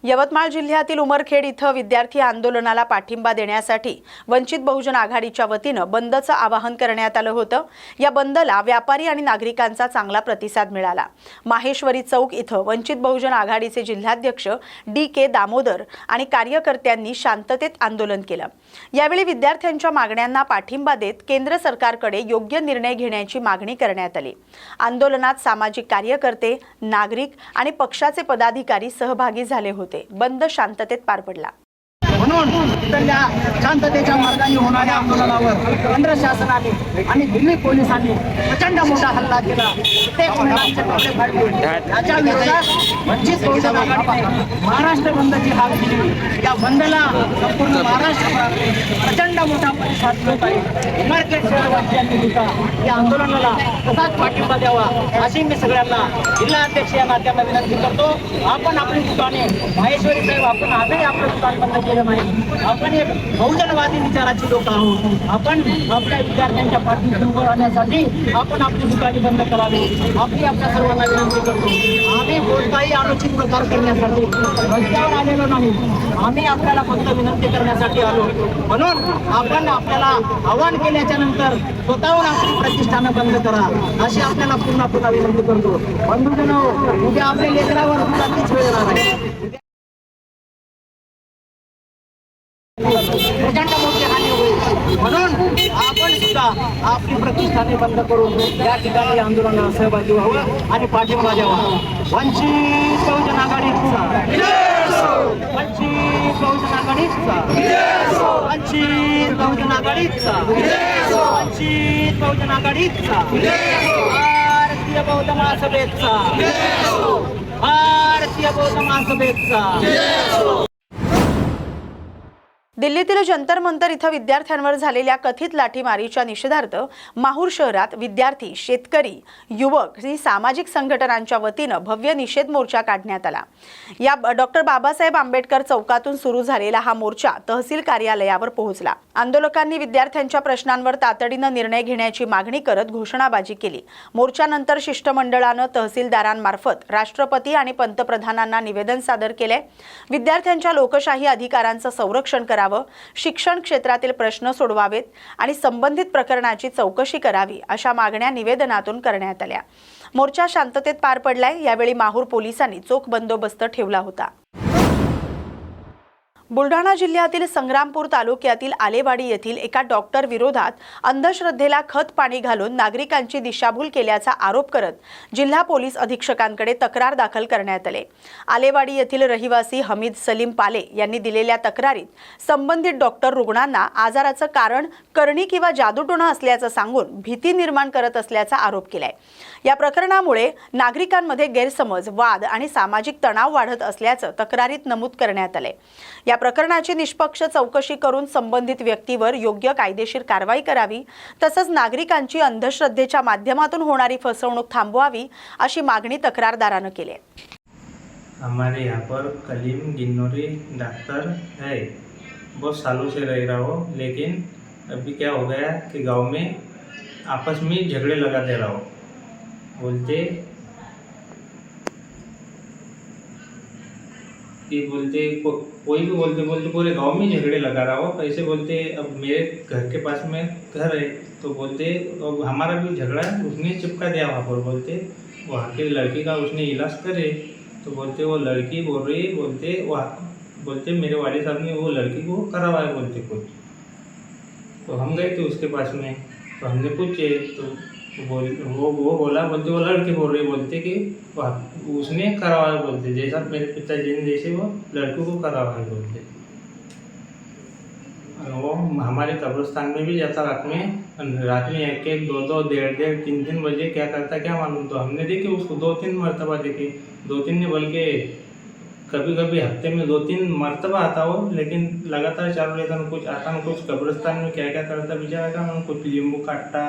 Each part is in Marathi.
यवतमाळ जिल्ह्यातील उमरखेड इथं विद्यार्थी आंदोलनाला पाठिंबा देण्यासाठी वंचित बहुजन आघाडीच्या वतीनं बंदचं आवाहन करण्यात आलं होतं। या बंदला व्यापारी आणि नागरिकांचा चांगला प्रतिसाद मिळाला। माहेश्वरी चौक इथं वंचित बहुजन आघाडीचे जिल्हाध्यक्ष DK दामोदर आणि कार्यकर्त्यांनी शांततेत आंदोलन केलं। यावेळी विद्यार्थ्यांच्या मागण्यांना पाठिंबा देत केंद्र सरकारकडे योग्य निर्णय घेण्याची मागणी करण्यात आली। आंदोलनात सामाजिक कार्यकर्ते, नागरिक आणि पक्षाचे पदाधिकारी सहभागी झाले होते। बंद शांततेत पार पडला। म्हणून इथल्या शांततेच्या मार्गाने होणाऱ्या आंदोलनावर केंद्र शासनाने आणि दिल्ली पोलिसांनी प्रचंड मोठा हल्ला केला। प्रत्येक महिलांचे कपडे फाडले। याच्या विरोधात वंचित बहुजन आघाडीने महाराष्ट्र बंदची हाक दिली। या बंदला संपूर्ण महाराष्ट्रात प्रचंड मोठा प्रतिसाद मिळत आहे। उमरखेड शहरवासियांनी सुद्धा या आंदोलनाला तसाच पाठिंबा द्यावा अशी मी सगळ्यांना जिल्हाध्यक्ष या नात्याने विनंती करतो। आपण आपली दुकाने माहेश्वरी साहेब, आपण आजही आपलं दुकान बंद केलं नाही। आपण एक बहुजनवादी विचाराची लोक आहोत। आपण आपल्या विद्यार्थ्यांच्या पाठीशी उभं राहण्यासाठी आपण आपली दुकाने बंद करावी आपली आपल्या सर्वांना विनंती करतो। आम्ही कोणताही अनुचित प्रकार करण्यासाठी रस्त्यावर आलेलो नाही। आम्ही आपल्याला फक्त विनंती करण्यासाठी आलो। म्हणून आपण आपल्याला आवाहन केल्याच्या नंतर स्वतःहून आपली प्रतिष्ठानं बंद करा अशी आपल्याला पुन्हा विनंती करतो। बंधूजनो, उद्या आपल्या लेकरावर तीच वेळ येणार आहे। प्रचंड मोठी हानी होईल। म्हणून आपण सुद्धा आपली प्रतिष्ठाने बंद करून या ठिकाणी आंदोलनाला सहभागी व्हावं आणि पाठिंबा द्यावा। वंचित बहुजन आघाडीचा, वंचित बहुजन आघाडीचा, वंचित बहुजन आघाडीचा, वंचित बहुजन आघाडीचा, भारतीय बौद्ध महासभेचा, भारतीय बौद्ध महासभेचा। दिल्लीतील जंतर मंतर इथं विद्यार्थ्यांवर झालेल्या कथित लाठीमारीच्या निषेधार्थ माहूर शहरात विद्यार्थी, शेतकरी, युवक आणि सामाजिक संघटनांच्या वतीनं भव्य निषेध मोर्चा काढण्यात आला। या डॉक्टर बाबासाहेब आंबेडकर चौकातून सुरू झालेला हा मोर्चा तहसील कार्यालयावर पोहोचला। आंदोलकांनी विद्यार्थ्यांच्या प्रश्नांवर तातडीनं निर्णय घेण्याची मागणी करत घोषणाबाजी केली। मोर्चानंतर शिष्टमंडळानं तहसीलदारांमार्फत राष्ट्रपती आणि पंतप्रधानांना निवेदन सादर केले। विद्यार्थ्यांच्या लोकशाही अधिकारांचं संरक्षण करावं, शिक्षण क्षेत्रातील प्रश्न सोडवावेत आणि संबंधित प्रकरणाची चौकशी करावी अशा मागण्या निवेदनातून करण्यात आल्या। मोर्चा शांततेत पार पडलाय। यावेळी माहूर पोलिसांनी चोख बंदोबस्त ठेवला होता। बुलढाणा जिल्ह्यातील संग्रामपूर तालुक्यातील आलेवाडी येथील एका डॉक्टर विरोधात अंधश्रद्धेला खत पाणी घालून नागरिकांची दिशाभूल केल्याचा आरोप करत जिल्हा पोलीस अधीक्षकांकडे तक्रार दाखल करण्यात आली। आलेवाडी येथील रहिवासी हमीद सलीम पाले यांनी दिलेल्या तक्रारीत संबंधित डॉक्टर रुग्णांना आजाराचं कारण करणी किंवा जादूटोणा असल्याचं सांगून भीती निर्माण करत असल्याचा आरोप केलाय। या प्रकरणामुळे नागरिकांमध्ये गैरसमज, वाद आणि सामाजिक तणाव वाढत असल्याचं तक्रारीत नमूद करण्यात आले। या प्रकरणाची निष्पक्ष चौकशी करून संबंधित व्यक्तीवर योग्य कायदेशीर कारवाई करावी, तसंच नागरिकांची अंधश्रद्धेच्या माध्यमातून होणारी फसवणूक थांबवावी अशी मागणी तक्रारदारानं केली आहे। हमारे यहाँ पर कलीम गिन्नौरी डॉक्टर है, बहुत सालों से रह रहा हो, लेकिन अभी क्या हो गया कि गांव में आपस में झगड़े लगा दे रहा हो। बोलते कोई भी बोलते पूरे गांव में झगड़े लगा रहा हो। कैसे बोलते, अब मेरे घर के पास में घर है तो बोलते अब हमारा भी झगड़ा उसने चिपका दिया वहाँ पर। बोलते वहाँ के लड़की का उसने इलाज करे तो बोलते वो लड़की बोल रही है, बोलते मेरे वाले साहब ने वो लड़की को करवाया बोलते कुछ। तो हम गए थे उसके पास में, तो हमने पूछे तो वो बोला, बोलते वो लड़की बोल रही, बोलते कि उसने करवाया बोलते, जैसा मेरे पिताजी ने जैसे वो लड़की को करवाया बोलते। वो हमारे कब्रिस्तान में भी जाता रात में 1-1, 2-2, 1:30, 3-3 बजे क्या करता क्या मालूम। तो हमने देखे उसको 2-3 मरतबा देखे, 2-3 ने बल्कि कभी कभी हफ्ते में 2-3 मरतबा आता हो, लेकिन लगातार चालू रहता। कुछ आता न कुछ कब्रिस्तान में क्या क्या करता बेचारा का, कुछ नींबू काटता,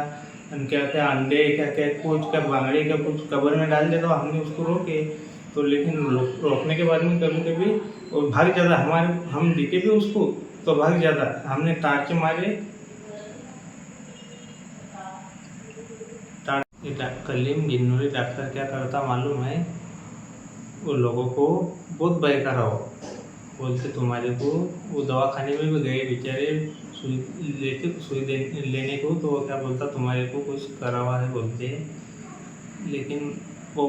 क्या क्या अंडे, क्या क्या कुछ, क्या बांगड़े, क्या कुछ कब्र में डाल देता। हमने उसको रोके तो, लेकिन रोकने के बाद में कभी कभी वो भाग जाता। हम दिखे भी उसको तो भाग जाता। हमने टार्च मारे। कलीम गिन्नौरी डॉक्टर क्या करता मालूम है, वो लोगों को बहुत बहका रहा हो। बोलते तुम्हारे को वो दवाखाने में भी गए बेचारे सुई लेने को, तो वो क्या बोलता तुम्हारे को कुछ करा हुआ है बोलते, लेकिन वो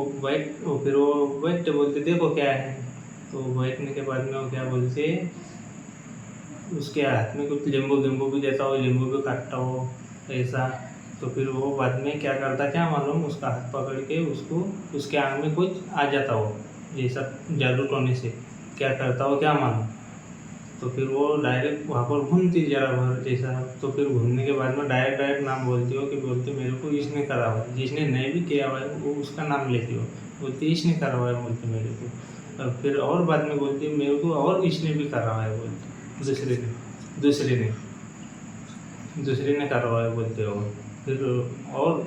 फिर वो बैठते बोलते देखो क्या है, तो बैठने के बाद में वो क्या बोलते उसके हाथ में कुछ नींबू भी देता हो, नींबू भी काटता हो ऐसा। तो फिर वो बाद में क्या करता क्या मालूम, उसका हाथ पकड़ के उसको उसके आँख में कुछ आ जाता हो जैसा जादू टोने से, क्या करता हो क्या मालूम। तो फिर वो डायरेक्ट वहाँ पर घूमती जरा भर जैसा, तो फिर घूमने के बाद में डायरेक्ट नाम बोलती हो कि बोलते मेरे को इसने करा हुआ है, जिसने नहीं भी किया हुआ है वो उसका नाम लेती हो, बोलती इसने करा हुआ है बोलते मेरे को। और फिर और बाद में बोलती मेरे को और इसने भी करा हुआ है बोलते, दूसरे ने करा हुआ है बोलते हो। फिर और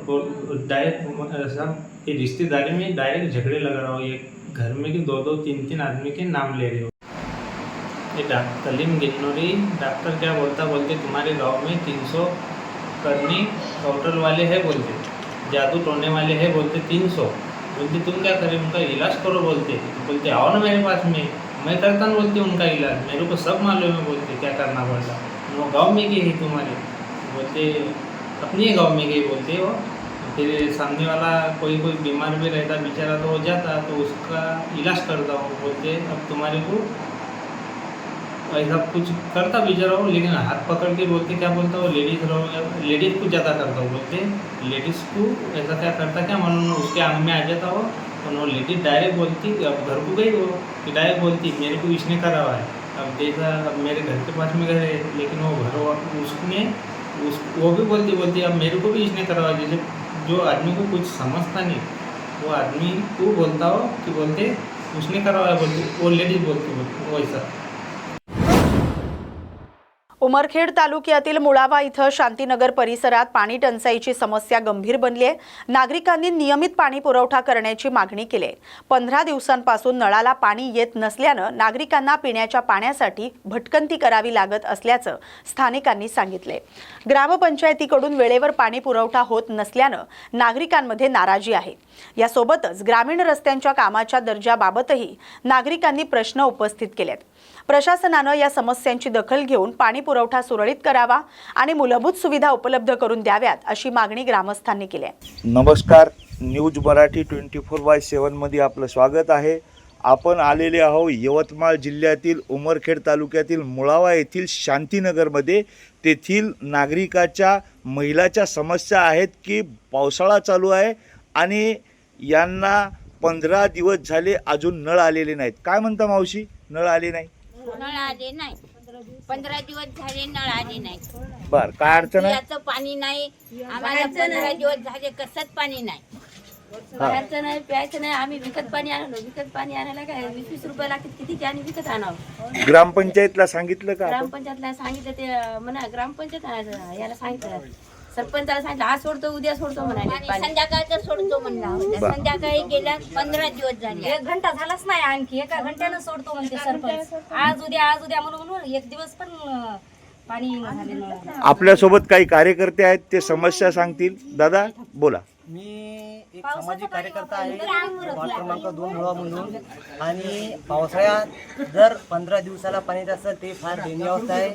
डायरेक्ट ऐसा ये रिश्तेदारी में डायरेक्ट झगड़े लगा रहा हो, ये घर में कि दो तीन आदमी के नाम ले रहे हो। ये कलीम गिन्नौरी डॉक्टर क्या बोलते तुम्हारे गांव में 300 करनी होटल वाले हैं बोलते, जादू टोने वाले हैं बोलते 300, बोलते तुम क्या करें उनका इलाज करो बोलते आओ ना मेरे पास में, मैं करता हूँ बोलते उनका इलाज, मेरे को सब मालूम है बोलते क्या करना पड़ता। वो गांव में गए है तुम्हारे, बोलते अपने गांव में गए बोलते हो। फिर सामने वाला कोई बीमार भी रहता बेचारा तो हो जाता, तो उसका इलाज करता हूँ बोलते। अब तुम्हारे को ऐसा कुछ करता बेचारा हो, लेकिन हाथ पकड़ के बोलते क्या बोलता हो लेडीज़ को ज़्यादा करता हो बोलते, लेडीज़ को ऐसा क्या करता क्या मालूम उसके आंख में आ जाता हो। तो वो लेडीज डायरेक्ट बोलती अब घर को गई हो कि डायरेक्ट बोलती मेरे को इसने करा हुआ है। अब देखा अब मेरे घर के पास में घर है, लेकिन वो घर उसने वो भी बोलती अब मेरे को भी इसने करा हुआ है। जैसे जो आदमी को कुछ समझता नहीं वो आदमी को बोलता हो कि बोलते उसने करा हुआ है बोलते, वो लेडीज बोलती वो ऐसा। उमरखेड तालुक्यातील मुळावा इथं शांतीनगर परिसरात पाणी टंचाईची समस्या गंभीर बनली आहे। नागरिकांनी नियमित पाणी पुरवठा करण्याची मागणी केली आहे। 15 दिवसांपासून नळाला पाणी येत नसल्यानं नागरिकांना पिण्याच्या पाण्यासाठी भटकंती करावी लागत असल्याचं स्थानिकांनी सांगितले। ग्रामपंचायतीकडून वेळेवर पाणी पुरवठा होत नसल्यानं नागरिकांमध्ये नाराजी आहे। यासोबतच ग्रामीण रस्त्यांच्या कामाच्या दर्जाबाबतही नागरिकांनी प्रश्न उपस्थित केलेत। प्रशासनानं या समस्यांची दखल घेऊन पाणी पुरवठा सुरळीत करावा आणि मूलभूत सुविधा उपलब्ध करून द्याव्यात अशी मागणी ग्रामस्थांनी केली आहे। नमस्कार, न्यूज मराठी 24/7 मध्ये आपलं स्वागत आहे। आपण आलेले आहोत यवतमाळ जिल्ह्यातील उमरखेड तालुक्यातील मुळावा येथील शांतीनगरमध्ये। तेथील नागरिकाच्या महिलाच्या समस्या आहेत की पावसाळा चालू आहे आणि यांना 15 दिवस झाले अजून नळ आलेले नाहीत। काय म्हणता मावशी, नळ आले नाही? नळ आले नाही, 15 दिवस झाले नळ आले नाही। बर, काय अडचण आहे? पिण्याचं पाणी नाही आम्हाला, 15 दिवस झाले कसंच पाणी नाही, बाहेरचं नाही प्यायचं नाही। आम्ही विकत पाणी आणलो, विकत पाणी आणायला काय 20-20 रुपये लागतात, किती आणि विकत आणावं। ग्रामपंचायतला सांगितलं का? ग्रामपंचायतला सांगितलं ते म्हणा, ग्रामपंचायत याला सांगितलं, सरपंचाला सांगितलं आज सोडतो उद्या सोडतो म्हणाले, संध्याकाळचं सोडतो म्हणला। संध्याकाळी गेल्या 15 दिवस झाले, 1 घंटा झालाच नाही, आणखी 1 घंट्यानं सोडतो म्हणते सरपंच। आज उद्या म्हणून 1 दिवस पण पाणी झाले नाही। आपल्यासोबत काही कार्यकर्ते आहेत, ते समस्या सांगतील। दादा बोला। मी एक सामाजिक कार्यकर्ता आहे, वार्ड क्रमांक 2 मुळावा म्हणून। आणि पावसाळ्यात जर 15 दिवसाला पाणी येत असेल ते फार दयनीय अवस्था आहे।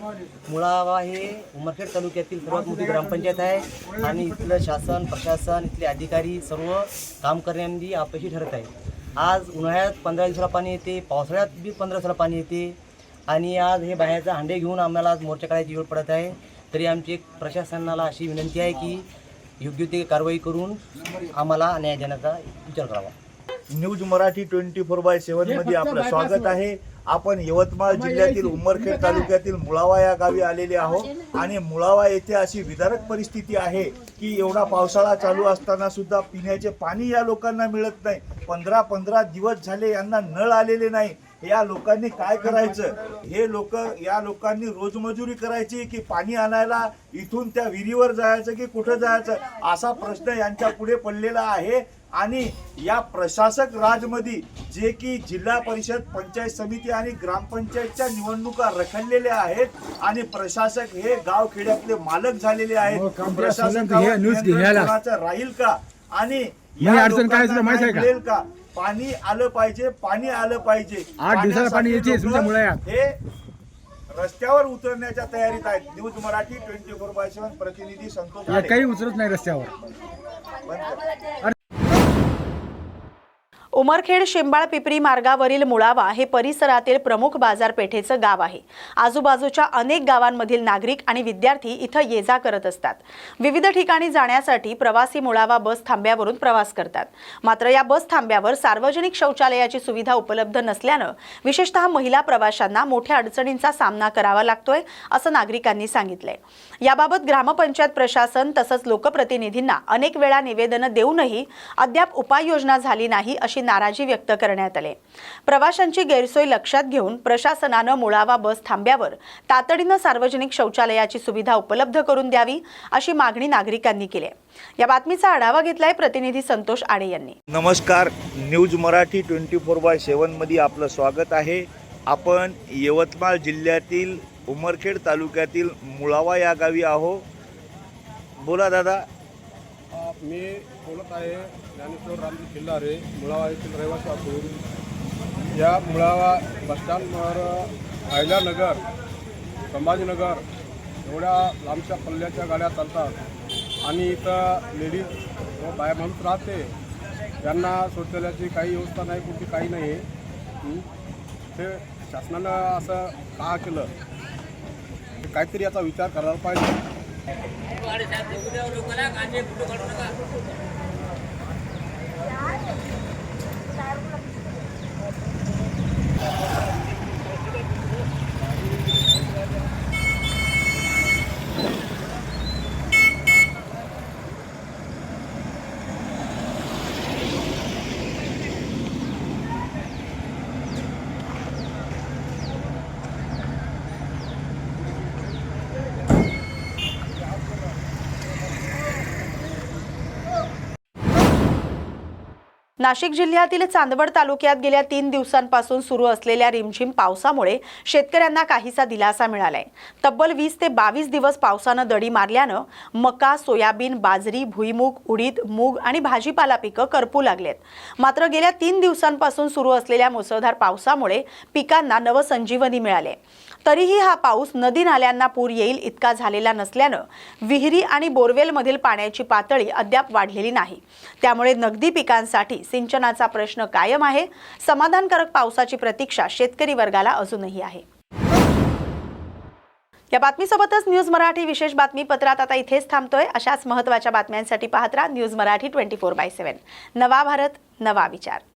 मुळावा हे उमरखेड तालुक्यातील सर्वात मोठी ग्रामपंचायत आहे आणि इथलं शासन प्रशासन इथले अधिकारी सर्व काम करण्यामध्ये अपयशी ठरत आहे। आज उन्हाळ्यात 15 दिवसाला पाणी येते, पावसाळ्यात बी 15 दिवसाला पाणी येते आणि आज हे बाहेरचा हांडे घेऊन आम्हाला आज मोर्चा काढायची वेळ पडत आहे। तरी आमची एक प्रशासनाला अशी विनंती आहे की योग्य ते कारवाई करून आम्हाला न्याय देण्याचा विचार करावा। न्यूज मराठी 24/7 मध्ये आपलं स्वागत आहे। आपण यवतमाळ जिल्ह्यातील उमरखेड तालुक्यातील मुळावा या गावी आलेले आहोत आणि मुळावा येथे अशी विदारक परिस्थिती आहे की एवढा पावसाळा चालू असताना सुद्धा पिण्याचे पाणी या लोकांना मिळत नाही। 15 दिवस झाले यांना नळ आलेले नाही। या लोकांनी काय करायचं? या लोकांनी रोजमजुरी करायची की पाणी आणायला इथून त्या विहिरीवर जायचं की कुठं जायचं, असा प्रश्न यांच्या पुढे पडलेला आहे। आणि या प्रशासक राजमध्ये जे की जिल्हा परिषद, पंचायत समिती आणि ग्रामपंचायतच्या निवडणुका रखडलेल्या आहेत आणि प्रशासक हे गाव खेड्यातले मालक झालेले आहेत। प्रशासक राहील का आणि या लोकांना मिळेल का? पाणी आलं पाहिजे, पाणी आलं पाहिजे. 8 दिवसाला पाणी येते पाण्यासाठी तुमच्या मुळात. लोकं हे रस्त्यावर उतरण्याच्या तयारीत आहेत. न्यूज मराठी 24/7 प्रतिनिधी संतोष आडे. काही उतरत नाही रस्त्यावर. बंद कर. उमरखेड शेंबाळ पिपरी मार्गावरील मुळावा हे परिसरातील प्रमुख बाजारपेठेचं गाव आहे. आजूबाजूच्या अनेक गावांमधील नागरिक आणि विद्यार्थी इथं ये जा करत असतात. विविध ठिकाणी जाण्यासाठी प्रवासी मुळावा बस थांब्यावरून प्रवास करतात. मात्र या बस थांब्यावर सार्वजनिक शौचालयाची सुविधा उपलब्ध नसल्यानं विशेषतः महिला प्रवाशांना मोठ्या अडचणींचा सामना करावा लागतोय असं नागरिकांनी सांगितलंय. याबाबत ग्रामपंचायत प्रशासन तसंच लोकप्रतिनिधींना अनेक वेळा निवेदनं देऊनही अद्याप उपाययोजना झाली नाही अशी नाराजी व्यक्त करण्यात आली. प्रवाशांची गैरसोय लक्षात घेऊन प्रशासनानं मुळावा बस थांब्यावर तातडीनं सार्वजनिक शौचालयाची सुविधा उपलब्ध करून द्यावी अशी मागणी नागरिकांनी केली. या बातमीचा आढावा घेतलाय प्रतिनिधी संतोष आडे यांनी. नमस्कार, न्यूज मराठी 24/7 मध्ये आपलं स्वागत आहे. आपण यवतमाळ जिल्ह्यातील उमरखेड तालुक्यातील मुळावा या गावी आहो. बोला दादा. मी बोलत आहे ज्ञानेश्वर रामजी खिल्लारे, मुळावा येथील रहिवासी असून या मुळावा बसस्टँडवर अहिल्यानगर, संभाजीनगर एवढ्या लांबच्या पल्ल्याच्या गाड्या चालतात आणि इथं लेडीज व बाया माणूस राहते. त्यांना शौचालयाची काही व्यवस्था नाही, कुठे काही नाही. ते शासनानं असं का केलं, काहीतरी याचा विचार करायला पाहिजे. नाशिक जिल्ह्यातील चांदवड तालुक्यात गेल्या 3 दिवसांपासून सुरू असलेल्या रिमझिम पावसामुळे शेतकऱ्यांना काहीसा दिलासा मिळालाय. तब्बल 20 ते 22 दिवस पावसानं दडी मारल्यानं मका, सोयाबीन, बाजरी, भुईमूग, उडीद, मूग आणि भाजीपाला पिकं करपू लागलेत. मात्र गेल्या 3 दिवसांपासून सुरू असलेल्या मुसळधार पावसामुळे पिकांना नवसंजीवनी मिळाले. तरीही हा पाऊस नदी नाल्यांना पूर येईल इतका झालेला नसल्यानं विहिरी आणि बोरवेलमधील पाण्याची पातळी अद्याप वाढलेली नाही. त्यामुळे नगदी पिकांसाठी सिंचनाचा प्रश्न कायम आहे. समाधानकारक पावसाची प्रतीक्षा शेतकरी वर्गाला अजूनही आहे. या बातमीसोबतच न्यूज मराठी विशेष बातमीपत्रात आता इथेच थांबतोय. अशाच महत्त्वाच्या बातम्यांसाठी पाहत राहा न्यूज मराठी 24/7. नवा भारत, नवा विचार.